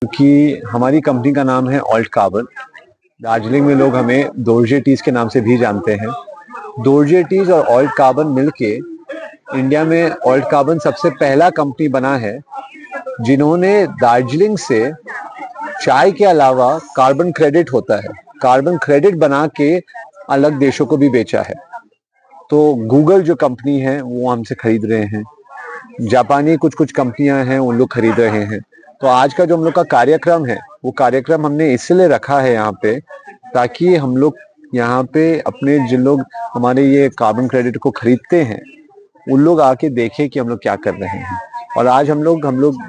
क्योंकि हमारी कंपनी का नाम है ऑल्ट कार्बन। दार्जिलिंग में लोग हमें दोरजे टीज के नाम से भी जानते हैं। दोरजे टीज और ऑल्ट कार्बन मिलके इंडिया में ऑल्ट कार्बन सबसे पहला कंपनी बना है जिन्होंने दार्जिलिंग से चाय के अलावा कार्बन क्रेडिट होता है, कार्बन क्रेडिट बना के अलग देशों को भी बेचा है। तो गूगल जो कंपनी है वो हमसे खरीद रहे हैं, जापानी कुछ कुछ कंपनियां हैं उन लोग खरीद रहे हैं। तो आज का जो हम लोग का कार्यक्रम है वो कार्यक्रम हमने इसलिए रखा है यहाँ पे ताकि हम लोग यहाँ पे अपने जिन लोग हमारे ये कार्बन क्रेडिट को खरीदते हैं उन लोग आके देखें कि हम लोग क्या कर रहे हैं। और आज हम लोग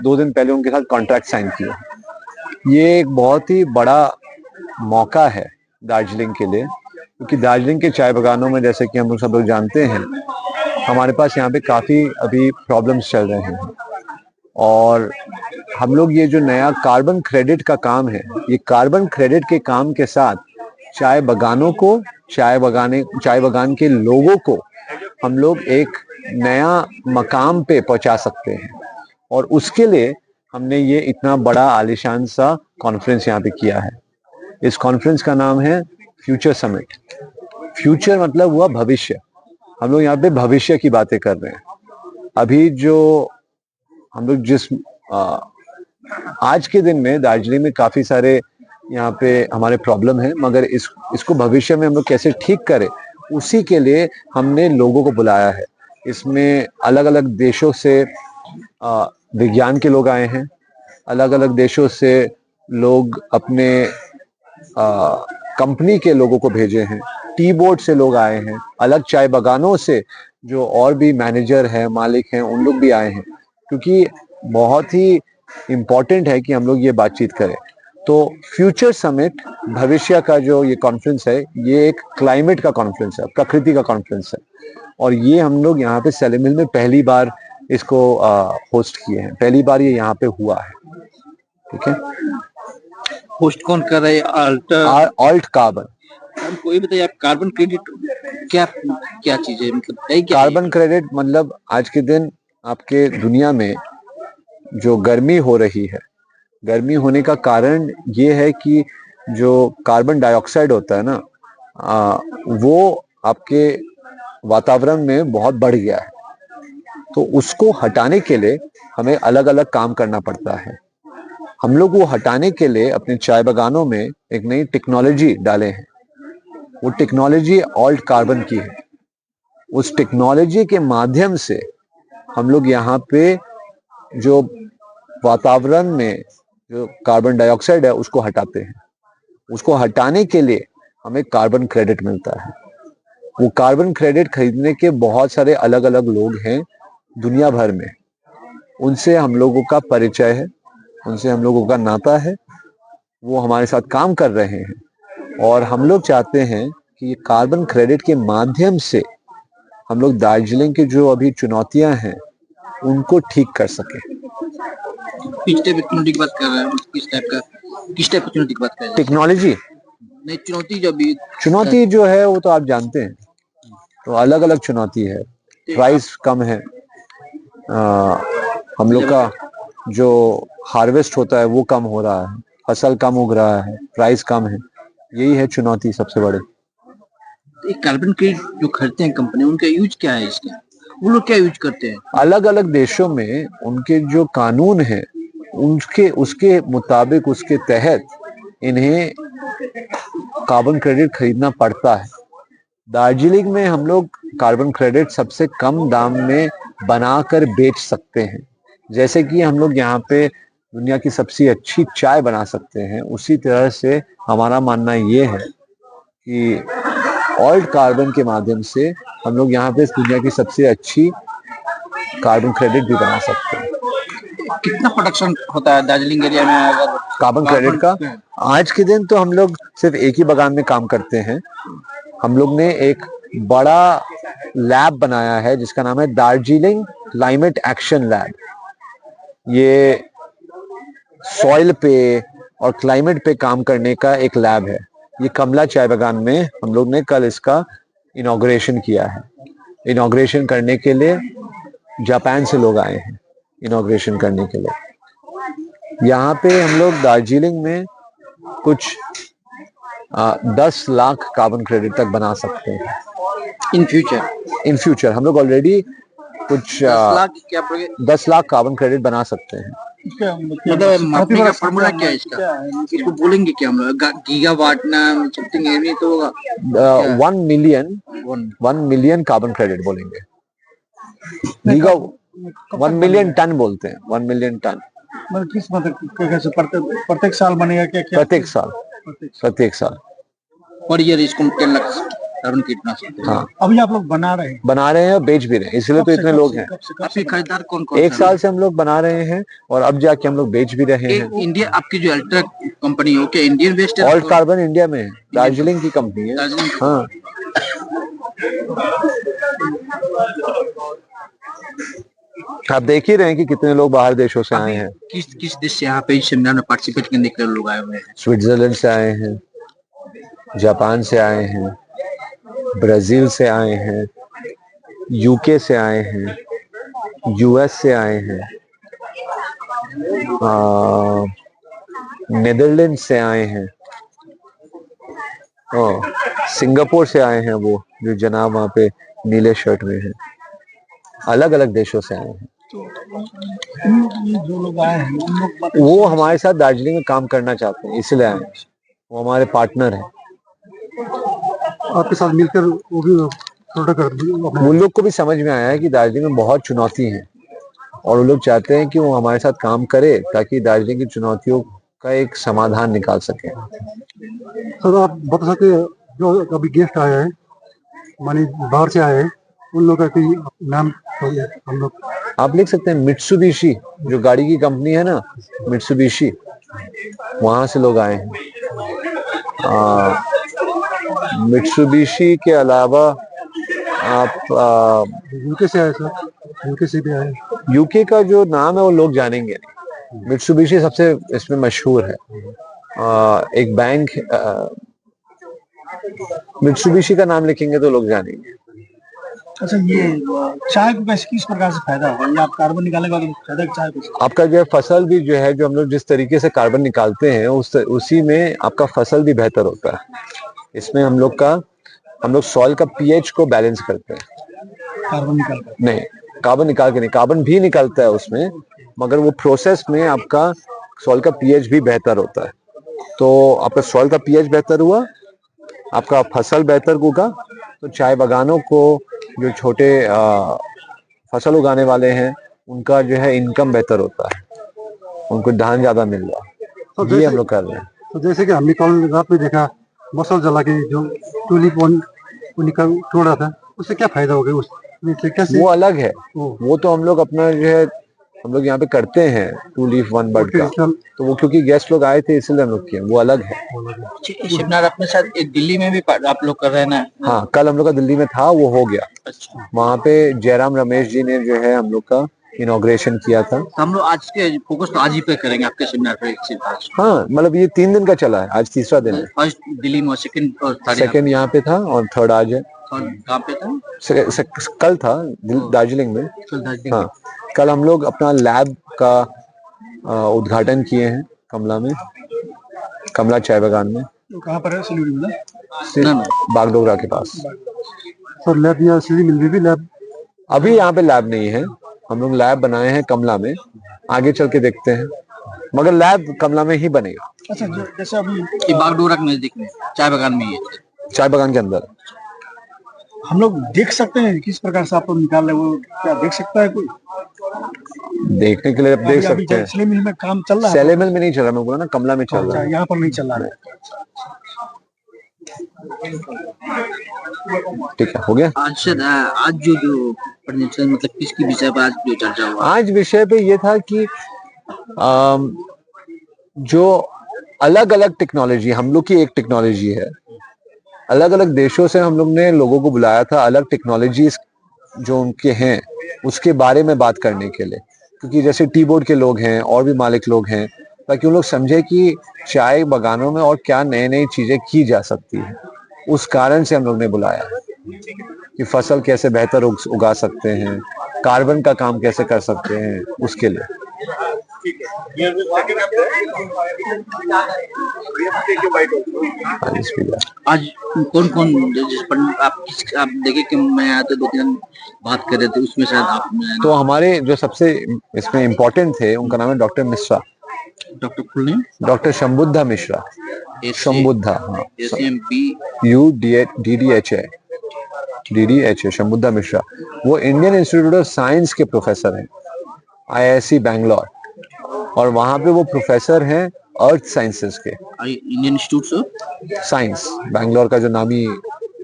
2 दिन पहले उनके साथ कॉन्ट्रैक्ट साइन किया। ये एक बहुत ही बड़ा मौका है दार्जिलिंग के लिए, क्योंकि दार्जिलिंग के चाय बागानों में जैसे कि हम लोग सब लोग जानते हैं हमारे पास यहाँ पे काफी अभी प्रॉब्लम्स चल रहे हैं। और हम लोग ये जो नया कार्बन क्रेडिट का काम है, ये कार्बन क्रेडिट के काम के साथ चाय बागानों को, चाय बागान के लोगों को हम लोग एक नया मकाम पे पहुंचा सकते हैं। और उसके लिए हमने ये इतना बड़ा आलीशान सा कॉन्फ्रेंस यहाँ पे किया है। इस कॉन्फ्रेंस का नाम है फ्यूचर समिट। फ्यूचर मतलब हुआ भविष्य। हम लोग यहाँ पे भविष्य की बातें कर रहे हैं। अभी जो हम लोग जिस आज के दिन में दार्जिलिंग में काफी सारे यहाँ पे हमारे प्रॉब्लम है, मगर इसको भविष्य में हम लोग कैसे ठीक करें उसी के लिए हमने लोगों को बुलाया है। इसमें अलग अलग देशों से विज्ञान के लोग आए हैं, अलग अलग देशों से लोग अपने कंपनी के लोगों को भेजे हैं, टी बोर्ड से लोग आए हैं, अलग चाय बागानों से जो और भी मैनेजर हैं, मालिक हैं, उन लोग भी आए हैं। क्योंकि बहुत ही इम्पोर्टेंट है कि हम लोग ये बातचीत करें। तो फ्यूचर समिट, भविष्य का जो ये कॉन्फ्रेंस है, ये एक क्लाइमेट का कॉन्फ्रेंस है, प्रकृति का कॉन्फ्रेंस है। और ये हम लोग यहाँ पे सेलेमिल में पहली बार इसको होस्ट किए हैं, पहली बार ये यहाँ पे हुआ है। ठीक है। होस्ट कौन कर रहा है? Alt carbon. हमको ये बताइए, आप कार्बन क्रेडिट क्या क्या चीज है, मतलब है क्या? कार्बन क्रेडिट मतलब आज के दिन आपके दुनिया में जो गर्मी हो रही है, गर्मी होने का कारण ये है कि जो कार्बन डाइऑक्साइड होता है ना, वो आपके वातावरण में बहुत बढ़ गया है। तो उसको हटाने के लिए हमें अलग अलग काम करना पड़ता है। हम लोग वो हटाने के लिए अपने चाय बागानों में एक नई टेक्नोलॉजी डाले हैं। वो टेक्नोलॉजी ऑल्ट कार्बन की है। उस टेक्नोलॉजी के माध्यम से हम लोग यहाँ पे जो वातावरण में जो कार्बन डाइऑक्साइड है उसको हटाते हैं। उसको हटाने के लिए हमें कार्बन क्रेडिट मिलता है। वो कार्बन क्रेडिट खरीदने के बहुत सारे अलग अलग लोग हैं दुनिया भर में। उनसे हम लोगों का परिचय है, उनसे हम लोगों का नाता है, वो हमारे साथ काम कर रहे हैं। और हम लोग चाहते हैं कि ये कार्बन क्रेडिट के माध्यम से हम लोग दार्जिलिंग की जो अभी चुनौतियां हैं उनको ठीक कर सके। किस टाइप की चुनौती की बात कर रहे हैं? किस टाइप की चुनौती की बात कर रहे हैं? टेक्नोलॉजी नहीं, चुनौती जो है वो तो आप जानते हैं। तो अलग अलग चुनौती है। प्राइस कम है, हम लोग का जो हार्वेस्ट होता है वो कम हो रहा है, फसल कम उग रहा है, प्राइस कम है। यही है चुनौती सबसे बड़ी। कार्बन क्रेडिट जो खरीदते हैं कंपनी, उनका यूज क्या है? इसका वो लोग क्या यूज करते हैं? अलग अलग देशों में उनके जो कानून है उसके मुताबिक, उसके तहत इन्हें कार्बन क्रेडिट खरीदना पड़ता है। दार्जिलिंग में हम लोग कार्बन क्रेडिट सबसे कम दाम में बनाकर बेच सकते हैं। जैसे कि हम लोग यहाँ पे दुनिया की सबसे अच्छी चाय बना सकते हैं, उसी तरह से हमारा मानना ये है कि ऑल्ट कार्बन के माध्यम से हम लोग यहाँ पे दुनिया की सबसे अच्छी कार्बन क्रेडिट भी बना सकते हैं। कितना प्रोडक्शन होता है दार्जिलिंग एरिया में अगर कार्बन क्रेडिट का? आज के दिन तो हम लोग सिर्फ एक ही बागान में काम करते हैं। हम लोग ने एक बड़ा लैब बनाया है जिसका नाम है दार्जिलिंग क्लाइमेट एक्शन लैब। ये सॉइल पे और क्लाइमेट पे काम करने का एक लैब है। ये कमला चाय बागान में हम लोग ने कल इसका इनॉग्रेशन किया है। इनॉग्रेशन करने के लिए जापान से लोग आए हैं इनॉग्रेशन करने के लिए। यहाँ पे हम लोग दार्जिलिंग में कुछ 10 लाख कार्बन क्रेडिट तक बना सकते हैं इन फ्यूचर इन फ्यूचर। हम लोग ऑलरेडी कुछ 10 लाख क्या 10 लाख कार्बन क्रेडिट बना सकते हैं। मतलब मापने का फॉर्मूला क्या है इसका? इसको बोलेंगे क्या हम लोग? गीगावाट ना समथिंग एवरी तो होगा 1 मिलियन कार्बन क्रेडिट बोलेंगे। गीगा 1 मिलियन टन बोलते हैं, 1 मिलियन टन। मतलब किस मतलब कैसे प्रत्येक साल बनेगा क्या क्या? प्रत्येक साल पर ईयर इसको 10 लाख कार्बन कितना सकते हैं? हाँ, अभी आप लोग बना रहे हैं और बेच भी रहे हैं, इसलिए तो इतने लोग हैं। आपके खरीदार कौन कौन? 1 साल से हम लोग बना रहे हैं और अब जाके हम लोग बेच भी रहे हैं। इंडिया आपकी जो अल्ट्रा कंपनी है क्या इंडियन बेस्ड है? ऑल्ट कार्बन इंडिया में है, दार्जिलिंग की कंपनी है। हाँ, आप देख ही रहे हैं कि कितने लोग बाहर देशों से आए हैं। किस देश से यहाँ पे इस सेमिनार में पार्टिसिपेट करने के लिए लोग आए हुए हैं? स्विट्जरलैंड से आए हैं, जापान से आए हैं, ब्राजील से आए हैं, यूके से आए हैं, यूएस से आए हैं, नीदरलैंड से आए हैं, सिंगापुर से आए हैं, वो जो जनाब वहाँ पे नीले शर्ट में है। अलग अलग देशों से आए हैं। जो लोग आए हैं उन लोग वो हमारे साथ दार्जिलिंग में काम करना चाहते हैं, इसलिए आए हैं। वो हमारे पार्टनर हैं। आपके साथ मिलकर वो भी प्रोडक्ट उन लोग को भी समझ में आया है कि दार्जिलिंग में बहुत चुनौती है और वो लोग चाहते हैं कि वो हमारे साथ काम करे ताकि दार्जिलिंग की चुनौतियों का एक समाधान निकाल सके। सर आप बता सकते हैं जो अभी गेस्ट आए हैं मानी बाहर से आए हैं उन लोगों का कोई नाम हम लोग आप लिख सकते हैं मित्सुबिशी, जो गाड़ी की कंपनी है ना, मित्सुबिशी, वहां से लोग आए हैं। मित्सुबिशी के अलावा आप यूके से आए सर, यूके से भी आए। यूके का जो नाम है वो लोग जानेंगे नहीं। मित्सुबिशी सबसे इसमें मशहूर है। एक बैंक मित्सुबिशी का नाम लिखेंगे तो लोग जानेंगे। अच्छा ये चाय को कैसे किस प्रकार से फायदा होगा? ये आप कार्बन निकालने के बाद फायदा चाय को आपका जो है फसल भी जो है, जो हम लोग जिस तरीके से कार्बन निकालते हैं उसी में आपका फसल भी बेहतर होता है। इसमें हम लोग सॉइल का पीएच को बैलेंस करते हैं। कार्बन निकाल कर नहीं, कार्बन निकाल के नहीं, कार्बन भी निकलता है उसमें, मगर वो प्रोसेस में आपका सॉइल का पीएच भी बेहतर होता है। तो आपका सॉइल का पीएच बेहतर हुआ, आपका फसल बेहतर होगा, तो चाय बागानों को, जो छोटे फसल उगाने वाले हैं, उनका जो है इनकम बेहतर होता है, उनको धान ज्यादा मिल रहा है। तो ये हम लोग कर रहे हैं। तो जैसे कि हमने कल रात में देखा मसल जला के जो टूलिप निकल छोड़ा था, उससे क्या फायदा हो गया? उससे कैसे? वो अलग है, वो तो हम लोग अपना जो है हम लोग यहाँ पे करते हैं 2 लीफ 1 बर्ड का, तो वो क्योंकि गेस्ट लोग आए थे इसलिए हम लोग किए, वो अलग है। सेमिनार अपने साथ एक दिल्ली में भी आप लोग कर रहे हैं ना? हाँ, कल हम लोग का दिल्ली में था, वो हो गया। अच्छा, वहाँ पे जयराम रमेश जी ने जो है हम लोग का इनॉग्रेशन किया था। तो हम लोग आज के फोकस तो आज ही पे करेंगे आपके सेमिनार पे। हाँ, मतलब ये 3 दिन का चला है, आज तीसरा दिन है। फर्स्ट दिल्ली में, सेकंड और सेकंड यहाँ पे था और थर्ड आज है। कहाँ पे था? कल था दार्जिलिंग में। हाँ, कल हम लोग अपना लैब का उद्घाटन किए हैं कमला में, कमला चाय बागान में। तो कहाँ पर है? सिलीगुड़ी में ना? बागडोगरा के पास। सर लैब यहाँ सिलीगुड़ी में भी लैब? अभी यहाँ पे लैब नहीं है, हम लोग लैब बनाए हैं कमला में, आगे चल के देखते हैं, मगर लैब कमला में ही बनेगा। अच्छा, जैसे अभी बागडोगरा के नजदीक में चाय बागान में ही है, चाय बागान के अंदर। हम लोग देख सकते हैं किस प्रकार से आप लोग निकाल रहे, वो क्या देख सकता है कोई? देखने के लिए आप देख सकते हैं। सैले मिल में काम चल रहा है? सैले मिल में नहीं चल रहा, मैं बोला ना कमला में चल रहा है। यहाँ पर नहीं चल रहा है। ठीक है, हो गया। आज जो प्रेजेंटेशन मतलब किसकी विषय पर आज जो चर्चा हुआ? आज विषय पे ये था कि जो अलग अलग टेक्नोलॉजी, हम लोग की एक टेक्नोलॉजी है, अलग अलग देशों से हम लोग ने लोगों को बुलाया था अलग टेक्नोलॉजीज जो उनके हैं उसके बारे में बात करने के लिए, क्योंकि जैसे टी बोर्ड के लोग हैं और भी मालिक लोग हैं, ताकि उन लोग समझे कि चाय बागानों में और क्या नई नई चीजें की जा सकती है। उस कारण से हम लोग ने बुलाया कि फसल कैसे बेहतर उगा सकते हैं, कार्बन का काम कैसे कर सकते हैं, उसके लिए। हाँ जी, स्पीकर। आज कौन कौन जिस पर आप देखे कि मैं आया तो 2-3 बात कर रहे थे, उसमें शायद आप तो हमारे जो सबसे इसमें इम्पोर्टेंट थे उनका नाम है doctor Mishra, doctor full name doctor Shambuddha Mishra. Shambuddha, हाँ, SMB UDDHA शंभुद्धा मिश्रा। वो इंडियन इंस्टीट्यूट ऑफ साइंस के प्रोफेसर हैं, IISc बैंगलोर, और वहाँ पे वो प्रोफेसर हैं अर्थ साइंसेस के। Indian Institute of Science Bangalore का जो नामी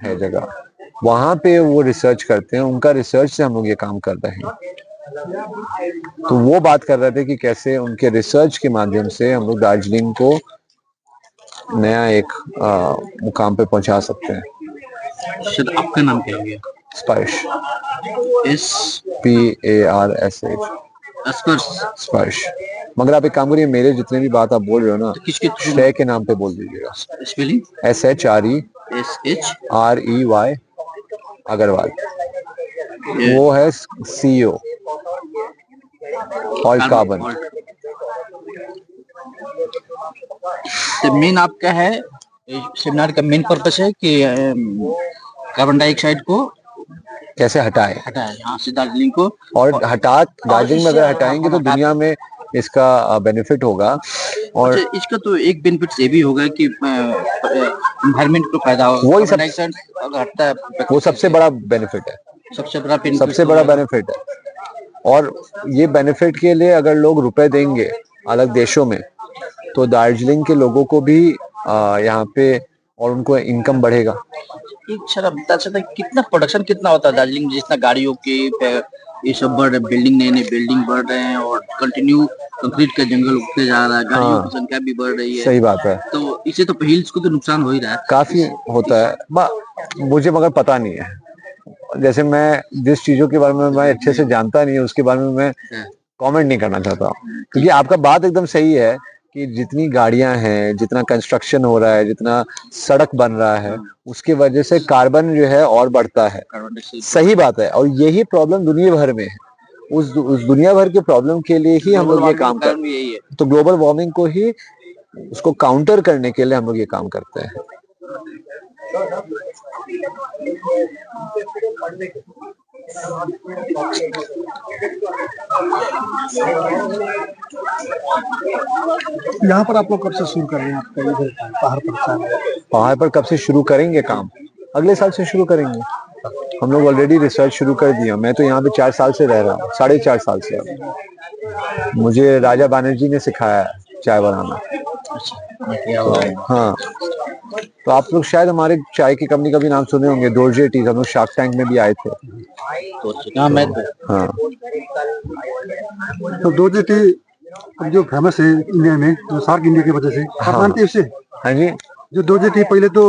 है जगह, वहाँ पे वो रिसर्च करते हैं। उनका रिसर्च से हम लोग ये काम कर रहे हैं। तो वो बात कर रहे थे कि कैसे उनके रिसर्च के माध्यम से हम लोग दार्जिलिंग को नया एक मुकाम पे पहुंचा सकते हैं। शायद आपका नाम क्या हो गया? स्पर्श, SPARSH, स्पर्श। मगर आप एक काम करिए, मेरे जितने भी बात आप बोल रहे हो ना, किसके श्रेय के नाम पे बोल दीजिएगा। Spelling SHREY Agarwal. वो है CEO ऑयल कार्बन। तो मेन आपका है सेमिनार का मेन पर्पस है कि कार्बन डाइऑक्साइड को कैसे हटाए यहाँ से दार्जिलिंग को, और दार्जिलिंग में अगर हटाएंगे तो दुनिया में इसका बेनिफिट होगा। और अच्छा, इसका तो एक बेनिफिट ये भी होगा कि एनवायरमेंट को फायदा होगा। वही सब अगर हटता है वो सबसे बड़ा बेनिफिट है, सबसे बड़ा बेनिफिट है। और ये बेनिफिट के लिए अगर लोग रुपए देंगे अलग देशों में, तो दार्जिलिंग के लोगों को भी यहाँ पे और उनको इनकम बढ़ेगा। एक शराब बता सकता है कितना प्रोडक्शन कितना होता है दार्जिलिंग, जितना गाड़ियों के ये सब बढ़ रहे, बिल्डिंग नए बिल्डिंग बढ़ रहे हैं और कंटिन्यू कंक्रीट का जंगल उगते जा रहा है, गाड़ियों की संख्या भी बढ़ रही है। सही बात है। तो इससे तो हिल्स को तो नुकसान हो ही रहा है, काफी होता है। मुझे मगर पता नहीं है, जैसे मैं जिस चीजों के बारे में मैं अच्छे से जानता नहीं है उसके बारे में मैं कमेंट नहीं करना चाहता, क्योंकि आपका बात एकदम सही है कि जितनी गाड़ियां हैं, जितना कंस्ट्रक्शन हो रहा है, जितना सड़क बन रहा है, उसके वजह से कार्बन जो है और बढ़ता है। सही बात है, और यही प्रॉब्लम दुनिया भर में है। उस दुनिया भर के प्रॉब्लम के लिए ही हम लोग ये काम कर रहे हैं। तो ग्लोबल वार्मिंग को ही उसको काउंटर करने के लिए हम लोग ये काम करते हैं। यहाँ पर आप लोग कब से शुरू कर रहे हैं? आपका इधर पहाड़ पर कब से शुरू करेंगे काम? अगले साल से शुरू करेंगे। हम लोग ऑलरेडी रिसर्च शुरू कर दिया। मैं तो यहाँ पे 4 साल से रह रहा हूँ, 4.5 साल से। मुझे राजा बनर्जी ने सिखाया है चाय बनाना। हाँ, तो आप लोग शायद हमारे चाय की कंपनी का भी नाम सुने होंगे, दोर्जे टी। हम लोग शार्क टैंक में भी आए थे। हाँ, तो दोर्जे टी अब जो फेमस है इंडिया में, जो शार्क इंडिया की वजह से, आप जानते हैं उससे? हाँ जी। जो दोर्जे टी पहले तो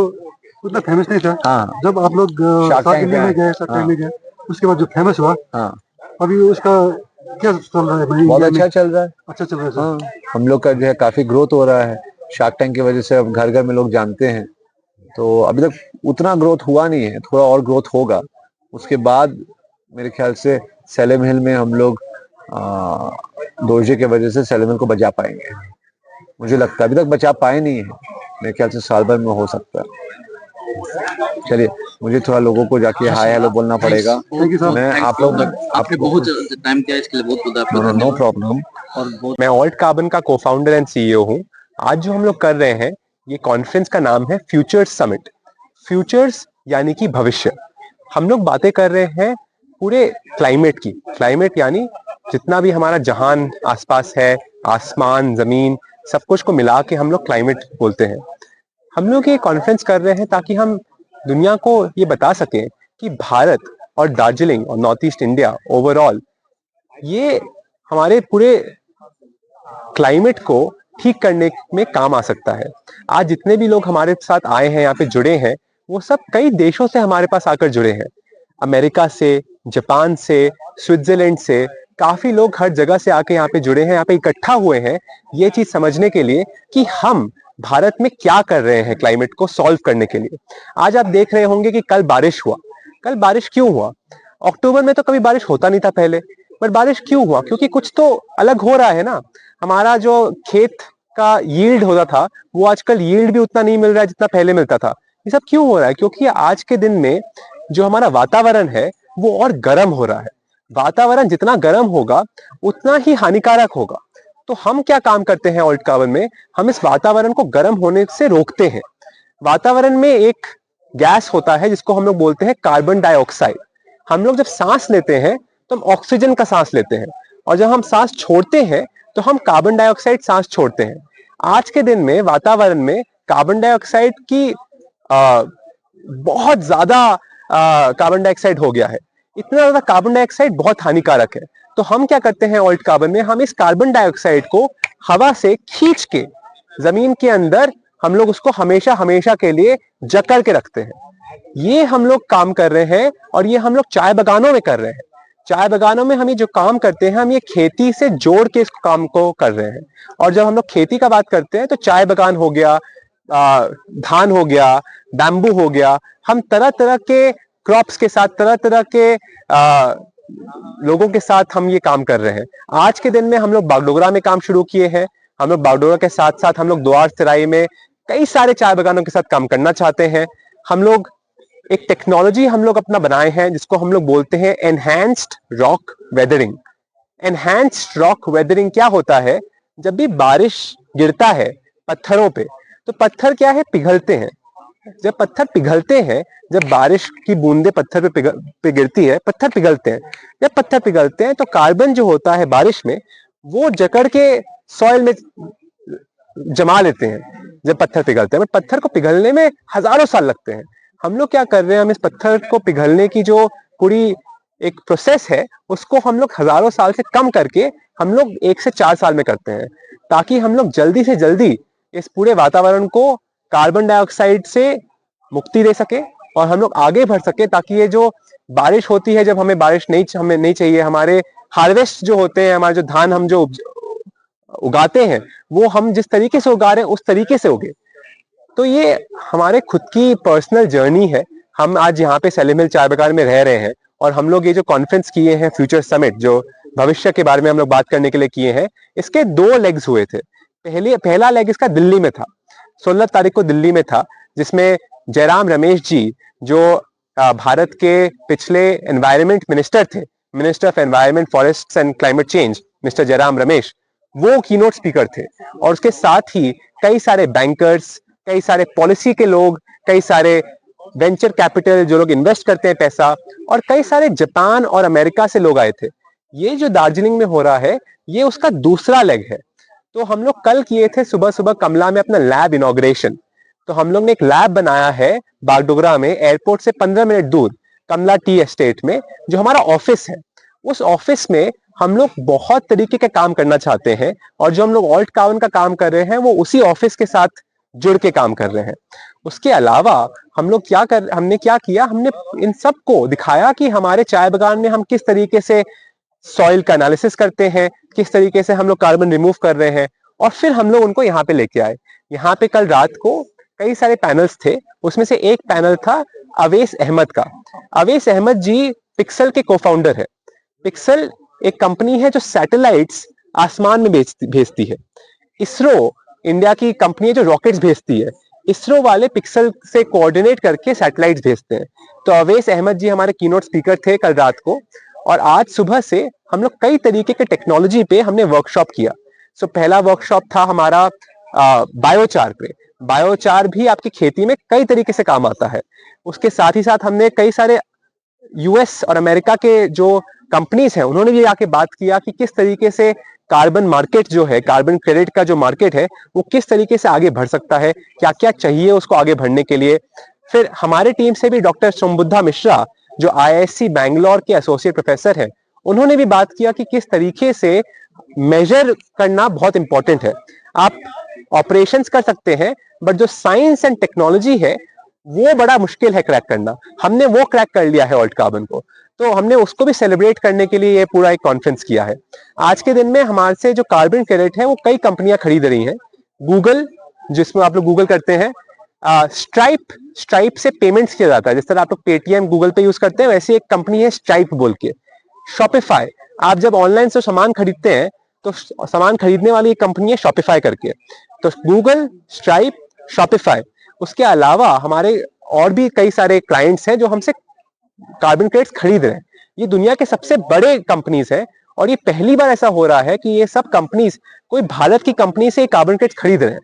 उतना फेमस नहीं था। हाँ, जब आप लोग शार्क इंडिया में गए, शार्क टैंक में गए, उसके बाद जो फेमस हुआ, हाँ, अभी उसका क्या चल रहा है? बहुत अच्छा चल रहा है। अच्छा चल रहा है। हाँ, हम लोग का जो है काफी ग्रोथ हो रहा है शार्क टैंक की वजह से। अब घर घर में लोग जानते हैं। तो अभी तक उतना ग्रोथ हुआ नहीं है, थोड़ा और ग्रोथ होगा। उसके बाद मेरे ख्याल से सेलेम हिल में हम लोग दोर्जे के वजह से सेलेम हिल को बचा पाएंगे। मुझे लगता है अभी तक बचा पाए नहीं है। मेरे ख्याल से साल भर में हो सकता है। चलिए, मुझे थोड़ा लोगों को जाके हाय हेलो बोलना पड़ेगा। मैं आप लोग आपने बहुत टाइम किया इसके लिए, बहुत नो प्रॉब्लम। और मैं ऑल्ट कार्बन का को-फाउंडर एंड CEO हूँ। आज जो हम लोग कर रहे हैं, ये कॉन्फ्रेंस का नाम है फ्यूचर्स समिट। फ्यूचर्स यानी कि भविष्य। हम लोग बातें कर रहे हैं पूरे क्लाइमेट की। क्लाइमेट यानी जितना भी हमारा जहान आसपास है, आसमान, जमीन, सब कुछ को मिला के हम लोग क्लाइमेट बोलते हैं। हम लोग ये कॉन्फ्रेंस कर रहे हैं ताकि हम दुनिया को ये बता सकें कि भारत और दार्जिलिंग और नॉर्थ ईस्ट इंडिया ओवरऑल ये हमारे पूरे क्लाइमेट को ठीक करने में काम आ सकता है। आज जितने भी लोग हमारे साथ आए हैं, यहाँ पे जुड़े हैं, वो सब कई देशों से हमारे पास आकर जुड़े हैं। अमेरिका से, जापान से, स्विट्जरलैंड से, काफी लोग हर जगह से आके यहाँ पे जुड़े हैं, यहाँ पे इकट्ठा हुए हैं ये चीज समझने के लिए कि हम भारत में क्या कर रहे हैं क्लाइमेट को सॉल्व करने के लिए। आज आप देख रहे होंगे कि कल बारिश हुआ। कल बारिश क्यों हुआ? अक्टूबर में तो कभी बारिश होता नहीं था पहले, पर बारिश क्यों हुआ? क्योंकि कुछ तो अलग हो रहा है ना। हमारा जो खेत का यील्ड होता था वो आजकल यील्ड भी उतना नहीं मिल रहा है जितना पहले मिलता था। ये सब क्यों हो रहा है? क्योंकि आज के दिन में जो हमारा वातावरण है वो और गर्म हो रहा है। वातावरण जितना गर्म होगा उतना ही हानिकारक होगा। तो हम क्या काम करते हैं ऑल्ट कार्बन में, हम इस वातावरण को गर्म होने से रोकते हैं। वातावरण में एक गैस होता है जिसको हम लोग बोलते हैं कार्बन डाइऑक्साइड। हम लोग जब सांस लेते हैं तो हम ऑक्सीजन का सांस लेते हैं, और जब हम सांस छोड़ते हैं तो हम कार्बन डाइऑक्साइड सांस छोड़ते हैं। आज के दिन में वातावरण में कार्बन डाइऑक्साइड की बहुत ज्यादा कार्बन डाइऑक्साइड हो गया है। इतना ज्यादा कार्बन डाइऑक्साइड बहुत हानिकारक है। तो हम क्या करते हैं ऑल्ट कार्बन में, हम इस कार्बन डाइऑक्साइड को हवा से खींच के जमीन के अंदर हम लोग उसको हमेशा हमेशा के लिए जकड़ के रखते हैं। ये हम लोग काम कर रहे हैं, और ये हम लोग चाय बागानों में कर रहे हैं। चाय बागानों में हम ये जो काम करते हैं हम ये खेती से जोड़ के इस काम को कर रहे हैं। और जब हम लोग खेती का बात करते हैं तो चाय बागान हो गया, धान हो गया, बैम्बू हो गया, हम तरह तरह के क्रॉप्स के साथ, तरह तरह के लोगों के साथ हम ये काम कर रहे हैं। आज के दिन में हम लोग बागडोगरा में काम शुरू किए हैं। हम लोग बागडोगरा के साथ साथ हम लोग द्वार सिराई में कई सारे चाय बागानों के साथ काम करना चाहते हैं। हम लोग एक टेक्नोलॉजी हम लोग अपना बनाए हैं जिसको हम लोग बोलते हैं enhanced rock weathering. Enhanced rock weathering क्या होता है? जब भी बारिश गिरता है पत्थरों पे तो पत्थर क्या है, पिघलते हैं। जब पत्थर पिघलते हैं, जब बारिश की बूंदे पत्थर पे गिरती है, पत्थर पिघलते हैं। जब पत्थर पिघलते हैं तो कार्बन जो होता है बारिश में वो जकड़ के सॉइल में जमा लेते हैं जब पत्थर पिघलते हैं। बट पत्थर को पिघलने में हजारों साल लगते हैं। हम लोग क्या कर रहे हैं, हम इस पत्थर को पिघलने की जो पूरी एक प्रोसेस है उसको हम लोग हजारों साल से कम करके हम लोग 1 से 4 साल में करते हैं, ताकि हम लोग जल्दी से जल्दी इस पूरे वातावरण को कार्बन डाइऑक्साइड से मुक्ति दे सके और हम लोग आगे बढ़ सके। ताकि ये जो बारिश होती है, जब हमें बारिश हमें नहीं चाहिए, हमारे हार्वेस्ट जो होते हैं, हमारे जो धान हम जो उगाते हैं वो हम जिस तरीके से उगा रहे हैं उस तरीके से उगे। तो ये हमारे खुद की पर्सनल जर्नी है। हम आज यहाँ पे सैलीमिल चाय बागान में रह रहे हैं, और हम लोग ये जो कॉन्फ्रेंस किए हैं फ्यूचर समिट, जो भविष्य के बारे में हम लोग बात करने के लिए किए हैं, इसके 2 लेग्स हुए थे। पहला लेग इसका दिल्ली में था, 16 तारीख को दिल्ली में था, जिसमें जयराम रमेश जी, जो भारत के पिछले एनवायरमेंट मिनिस्टर थे, minister of environment, forest and climate change, mister Jairam Ramesh, वो कीनोट स्पीकर थे। और उसके साथ ही कई सारे बैंकर्स, कई सारे पॉलिसी के लोग, कई सारे वेंचर कैपिटल जो लोग इन्वेस्ट करते हैं पैसा, और कई सारे जापान और अमेरिका से लोग आए थे। ये जो दार्जिलिंग में हो रहा है ये उसका दूसरा लेग है। तो हम लोग कल किए थे सुबह सुबह कमला में अपना लैब इनॉग्रेशन। तो हम लोग ने एक लैब बनाया है बागडोगरा में, एयरपोर्ट से 15 मिनट दूर, कमला टी एस्टेट में, जो हमारा ऑफिस है। उस ऑफिस में हम लोग बहुत तरीके के काम करना चाहते हैं, और जो हम लोग ऑल्ट कार्बन का काम कर रहे हैं वो उसी ऑफिस के साथ जुड़ के काम कर रहे हैं। उसके अलावा हमने क्या किया, हमने इन सबको दिखाया कि हमारे चाय बागान में हम किस तरीके से सॉइल का एनालिसिस करते हैं, किस तरीके से हम लोग कार्बन रिमूव कर रहे हैं, और फिर हम लोग उनको यहाँ पे लेके आए। यहाँ पे कल रात को कई सारे पैनल्स थे, उसमें से एक पैनल था अवैस अहमद का। अवैस अहमद जी पिक्सल के को-फाउंडर है। पिक्सल एक कंपनी है जो सैटेलाइट्स आसमान में भेजती है। इसरो इंडिया की कंपनी है जो रॉकेट्स भेजती है। इसरो वाले पिक्सल से कोऑर्डिनेट करके सैटेलाइट्स भेजते हैं। तो अवैस अहमद जी हमारे कीनोट स्पीकर थे कल रात को, और आज सुबह से हम लोग कई तरीके के टेक्नोलॉजी पे हमने वर्कशॉप किया। सो पहला वर्कशॉप था हमारा बायोचार पे। बायोचार भी आपकी खेती में कई तरीके से काम आता है। उसके साथ ही साथ हमने कई सारे यूएस और अमेरिका के जो कंपनीज हैं उन्होंने भी आके बात किया कि किस तरीके से कार्बन मार्केट जो है, कार्बन क्रेडिट का जो मार्केट है वो किस तरीके से आगे बढ़ सकता है, क्या क्या चाहिए उसको आगे बढ़ने के लिए। फिर हमारे टीम से भी डॉक्टर सोमबुद्धा मिश्रा जो आईआईएससी बैंगलोर के एसोसिएट प्रोफेसर हैं, उन्होंने भी बात किया कि किस तरीके से मेजर करना बहुत इंपॉर्टेंट है। आप ऑपरेशंस कर सकते हैं, बट जो साइंस एंड टेक्नोलॉजी है वो बड़ा मुश्किल है क्रैक करना। हमने वो क्रैक कर लिया है ऑल्ट कार्बन को, तो हमने उसको भी सेलिब्रेट करने के लिए ये पूरा एक कॉन्फ्रेंस किया है। आज के दिन में हमारे से जो कार्बन क्रेडिट है वो कई कंपनियां खरीद रही हैं। गूगल, जिसमें आप लोग गूगल करते हैं, स्ट्राइप से पेमेंट्स किया जाता है। जिस तरह आप लोग पेटीएम गूगल पे यूज करते हैं, वैसे एक कंपनी है स्ट्राइप बोल के। शॉपिफाई, आप जब ऑनलाइन से सामान खरीदते हैं तो सामान खरीदने वाली एक कंपनी है शॉपिफाई करके। तो गूगल, स्ट्राइप, शॉपिफाई, उसके अलावा हमारे और भी कई सारे क्लाइंट्स हैं जो हमसे कार्बन क्रेडिट्स खरीद रहे हैं। ये दुनिया के सबसे बड़े कंपनीज हैं और ये पहली बार ऐसा हो रहा है कि ये सब कंपनीज कोई भारत की कंपनी से कार्बन क्रेडिट्स खरीद रहे हैं।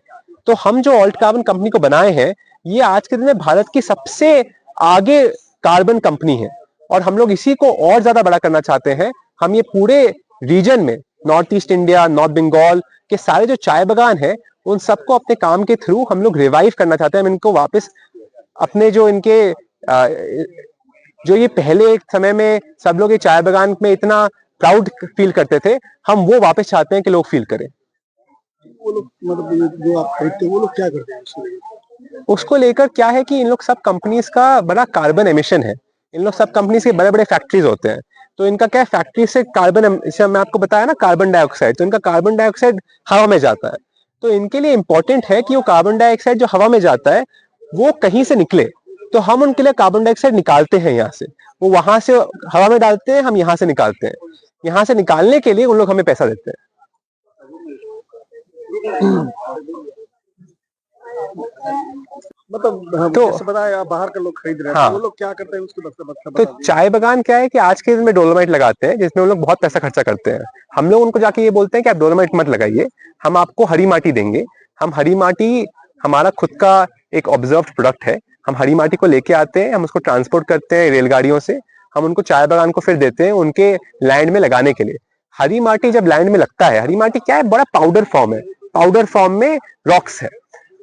तो हम जो ऑल्ट कार्बन कंपनी को बनाए हैं, ये आज के दिन में भारत की सबसे आगे कार्बन कंपनी है और हम लोग इसी को और ज्यादा बड़ा करना चाहते हैं। हम ये पूरे रीजन में, north east India, north Bengal के सारे जो चाय बागान है, उन सबको अपने काम के थ्रू हम लोग रिवाइव करना चाहते हैं। हम इनको वापस अपने जो इनके जो ये पहले एक समय में सब लोग ये चाय बागान में इतना प्राउड फील करते थे, हम वो वापस चाहते हैं कि लोग फील करें। वो लोग मतलब जो आप खरीदते हैं वो लोग क्या करते हैं उसको लेकर क्या है कि इन लोग सब कंपनीज का बड़ा कार्बन एमिशन है। इन लोग सब कंपनीज के बड़े बड़े फैक्ट्रीज होते हैं, तो इनका क्या है, फैक्ट्री से कार्बन, मैं आपको बताया ना कार्बन डाइऑक्साइड, तो इनका कार्बन डाइऑक्साइड हवा में जाता है। तो इनके लिए इंपॉर्टेंट है कि वो कार्बन डाइऑक्साइड जो हवा में जाता है वो कहीं से निकले। तो हम उनके लिए कार्बन डाइऑक्साइड निकालते हैं यहाँ से, वो वहां से हवा में डालते हैं, हम यहाँ से निकालते हैं। यहाँ से निकालने के लिए उन लोग हमें पैसा देते हैं। मतलब तो जैसे बताया बाहर के लोग खरीद रहे हैं, हाँ, तो वो लोग क्या करते हैं उसके बता तो दीजिए। चाय बागान क्या है कि आज के दिन में डोलोमाइट लगाते हैं, जिसमें उन लोग बहुत पैसा खर्चा करते हैं। हम लोग उनको जाके ये बोलते हैं कि आप डोलोमाइट मत लगाइए, हम आपको हरी माटी देंगे। हम हरी माटी हमारा खुद का एक ऑब्जर्व्ड प्रोडक्ट है। हम हरी माटी को लेके आते हैं, हम उसको ट्रांसपोर्ट करते हैं रेलगाड़ियों से, हम उनको चाय बागान को फिर देते हैं उनके लैंड में लगाने के लिए। हरी माटी जब लैंड में लगता है, हरी माटी क्या है, बड़ा पाउडर फॉर्म है, पाउडर फॉर्म में रॉक्स है।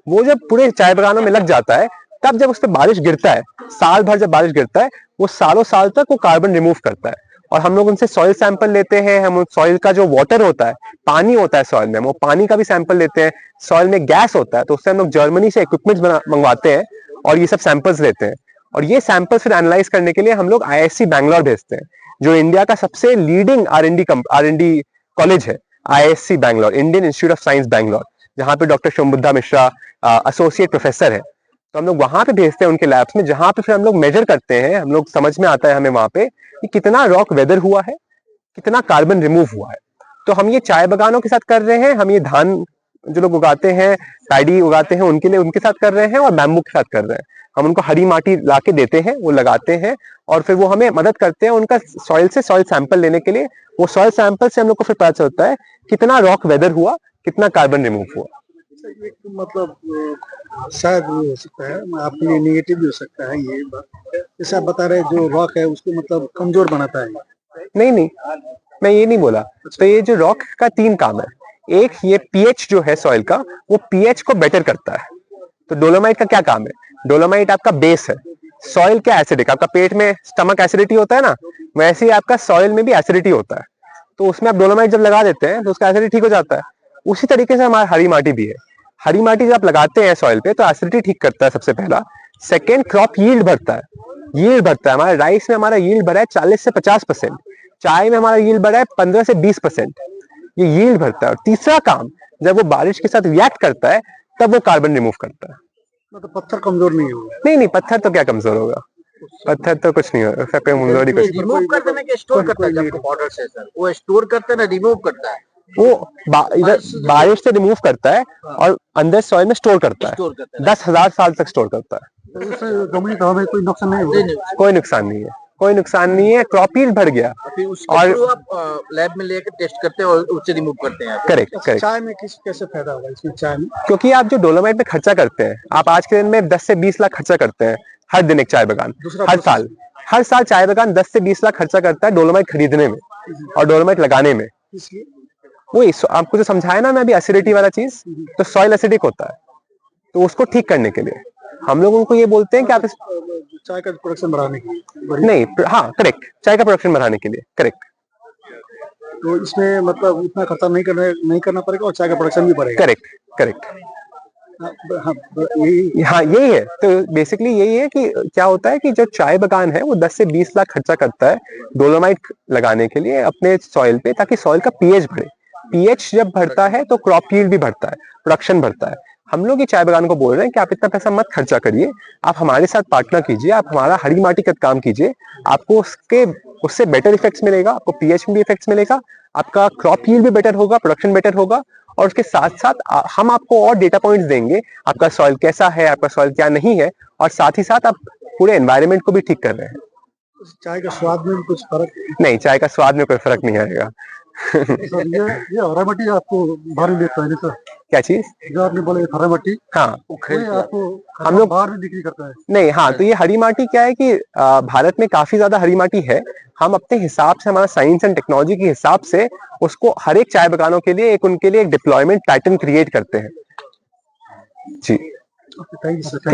वो जब पूरे चाय बागानों में लग जाता है, तब जब उस पर बारिश गिरता है, साल भर जब बारिश गिरता है, वो सालों साल तक वो कार्बन रिमूव करता है। और हम लोग उनसे सॉइल सैंपल लेते हैं। हम सॉइल का जो वाटर होता है, पानी होता है सॉइल में, वो पानी का भी सैंपल लेते हैं। सॉइल में गैस होता है, तो उससे हम लोग जर्मनी से इक्विपमेंट्स मंगवाते हैं और ये सब सैंपल्स लेते हैं। और ये सैंपल्स फिर एनालाइज करने के लिए हम लोग IISc बैंगलोर भेजते हैं, जो इंडिया का सबसे लीडिंग R&D कॉलेज है। IISc Bangalore, Indian Institute of Science Bangalore, जहाँ पे डॉक्टर शोमबुद्धा मिश्रा एसोसिएट प्रोफेसर है। तो हम लोग वहां पे भेजते हैं उनके लैब्स में, जहां पे फिर हम लोग मेजर करते हैं। हम लोग समझ में आता है हमें वहां पे कि कितना रॉक वेदर हुआ है, कितना कार्बन रिमूव हुआ है। तो हम ये चाय बागानों के साथ कर रहे हैं, हम ये धान जो लोग उगाते हैं, पैडी उगाते हैं, उनके लिए उनके साथ कर रहे हैं, और बैम्बू के साथ कर रहे हैं। हम उनको हरी माटी ला के देते हैं, वो लगाते हैं और फिर वो हमें मदद करते हैं उनका सॉइल से सॉइल सैंपल लेने के लिए। वो सॉइल सैंपल से हम लोग को फिर पता चलता है कितना रॉक वेदर हुआ, कितना कार्बन रिमूव हुआ। मतलब शायद वो हो सकता है, आपके लिए नेगेटिव भी हो सकता है ये बात। जैसे आप बता रहे जो रॉक है उसको मतलब कमजोर बनाता है। नहीं नहीं, मैं ये नहीं बोला। तो ये जो रॉक का 3 काम है। एक, ये pH जो है सॉइल का, वो pH को बेटर करता है। तो डोलोमाइट का क्या काम है? डोलोमाइट आपका बेस है। सॉइल क्या एसिडिक, आपका पेट में स्टमक एसिडिटी होता है ना, वैसे ही आपका सॉइल में भी एसिडिटी होता है। तो उसमें आप डोलोमाइट जब लगा देते हैं तो उसका एसिडिटी ठीक हो जाता है। उसी तरीके से हमारा हरी माटी भी है। हरी माटी जब आप लगाते हैं सॉइल पे, तो एसिडिटी ठीक करता है सबसे पहला। सेकेंड, क्रॉप यील्ड बढ़ता है। यील्ड बढ़ता है, हमारे राइस में हमारा यील्ड बढ़ा है 40 से 50%, चाय में हमारा यील्ड बढ़ा है 15 से 20%। ये यील्ड बढ़ता है। और तीसरा काम, जब वो बारिश के साथ रिएक्ट करता है, तब वो कार्बन रिमूव करता है। मतलब पत्थर कमजोर नहीं होगा। नहीं नहीं, पत्थर तो क्या कमजोर होगा, पत्थर तो कुछ नहीं होगा, उसका कोई कमजोरी कुछ नहीं। रिमूव करते हैं कि स्टोर करता है? जब पाउडर से सर वो स्टोर करते हैं ना, रिमूव करता है? वो इधर बारिश से रिमूव करता है और अंदर सॉइल में स्टोर करता है, स्टोर करता है 10,000 साल तक स्टोर करता है। तो उससे जमीन तो हमें कोई नुकसान नहीं होगा। कोई नुकसान नहीं है, कोई नुकसान नहीं है। क्रॉप यील्ड बढ़ गया। फिर उसके थ्रू आप लैब में लेकर टेस्ट करते हैं और उससे रिमूव करते हैं। Correct correct. चाय में कैसे फायदा होगा इसमें चाय में? क्योंकि आप जो डोलोमाइट में खर्चा करते हैं, आप आज के दिन में 10 से 20 लाख खर्चा करते हैं हर दिन। एक चाय बागान हर साल चाय बागान 10 से 20 लाख खर्चा करता है डोलोमाइट खरीदने में और डोलोमाइट लगाने में। इसलिए वही आपको जो समझाया ना मैं अभी, एसिडिटी वाला चीज, तो सॉइल एसिडिक होता है, तो उसको ठीक करने के लिए हम लोग उनको ये बोलते हैं कि आप चाय का प्रोडक्शन बढ़ाने के लिए। नहीं, हाँ करेक्ट, चाय का प्रोडक्शन बढ़ाने के लिए, करेक्ट। तो इसमें मतलब उतना खर्चा नहीं करना पड़ेगा और चाय का प्रोडक्शन भी बढ़ेगा। Correct correct. यही हाँ यही है। तो बेसिकली यही है कि क्या होता है कि जो चाय बागान है वो 10 से 20 लाख खर्चा करता है डोलोमाइट लगाने के लिए अपने सॉइल पे, ताकि सॉइल का pH बढ़े। pH जब बढ़ता है तो क्रॉप यील्ड भी बढ़ता है, प्रोडक्शन बढ़ता है। हम लोग ये चाय बागान को बोल रहे हैं कि आप इतना पैसा मत खर्चा करिए, आप हमारे साथ पार्टनर कीजिए, आप हमारा हरी माटी का काम कीजिए, आपको उससे बेटर इफेक्ट्स मिलेगा, आपको pH में भी इफेक्ट्स मिलेगा, आपका क्रॉप यील्ड भी बेटर होगा, प्रोडक्शन बेटर होगा, और उसके साथ साथ हम आपको और डेटा पॉइंट्स देंगे, आपका सॉइल कैसा है, आपका सॉइल क्या नहीं है, और साथ ही साथ आप पूरे एनवायरनमेंट को भी ठीक कर रहे हैं। चाय का स्वाद में भी कुछ फर्क? नहीं, चाय का स्वाद में कोई फर्क नहीं आएगा। सर ये हरा मिट्टी आपको बाहर भी मिलता है ना सर? क्या चीज? जो आपने बोला हरा मिट्टी, हाँ, वही आपको हम लोग बाहर भी बिक्री करता है? नहीं, हाँ, तो ये हरी माटी क्या है कि भारत में काफी ज्यादा हरी माटी है। हम अपने हिसाब से, हमारा साइंस एंड टेक्नोलॉजी के हिसाब से उसको हर एक चाय बगानों के लिए उनके लिए एक डिप्लॉयमेंट पैटर्न क्रिएट करते हैं। जी, थैंक यू सर।